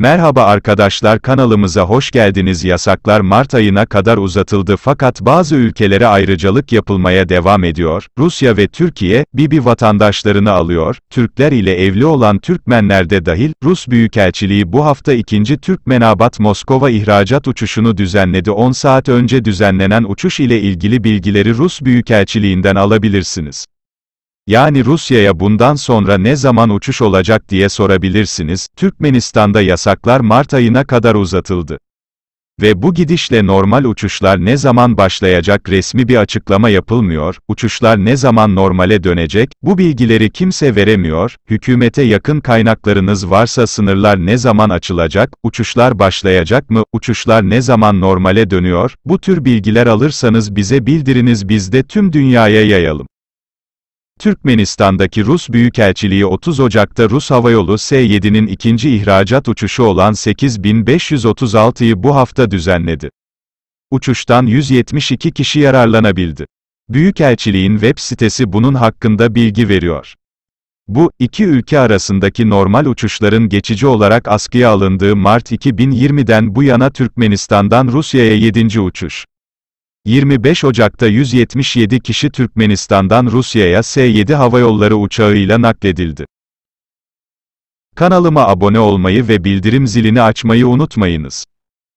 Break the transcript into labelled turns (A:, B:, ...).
A: Merhaba arkadaşlar, kanalımıza hoş geldiniz. Yasaklar Mart ayına kadar uzatıldı fakat bazı ülkelere ayrıcalık yapılmaya devam ediyor. Rusya ve Türkiye, Bibi vatandaşlarını alıyor. Türkler ile evli olan Türkmenler de dahil. Rus Büyükelçiliği bu hafta 2. Türkmenabat Moskova ihracat uçuşunu düzenledi. 10 saat önce düzenlenen uçuş ile ilgili bilgileri Rus Büyükelçiliğinden alabilirsiniz. Yani Rusya'ya bundan sonra ne zaman uçuş olacak diye sorabilirsiniz. Türkmenistan'da yasaklar Mart ayına kadar uzatıldı. Ve bu gidişle normal uçuşlar ne zaman başlayacak, resmi bir açıklama yapılmıyor. Uçuşlar ne zaman normale dönecek, bu bilgileri kimse veremiyor. Hükümete yakın kaynaklarınız varsa sınırlar ne zaman açılacak, uçuşlar başlayacak mı, uçuşlar ne zaman normale dönüyor, bu tür bilgiler alırsanız bize bildiriniz, biz de tüm dünyaya yayalım. Türkmenistan'daki Rus Büyükelçiliği 30 Ocak'ta Rus Havayolu S-7'nin ikinci ihracat uçuşu olan 8536'yı bu hafta düzenledi. Uçuştan 172 kişi yararlanabildi. Büyükelçiliğin web sitesi bunun hakkında bilgi veriyor. Bu, iki ülke arasındaki normal uçuşların geçici olarak askıya alındığı Mart 2020'den bu yana Türkmenistan'dan Rusya'ya 7. uçuş. 25 Ocak'ta 177 kişi Türkmenistan'dan Rusya'ya S-7 havayolları uçağıyla nakledildi. Kanalıma abone olmayı ve bildirim zilini açmayı unutmayınız.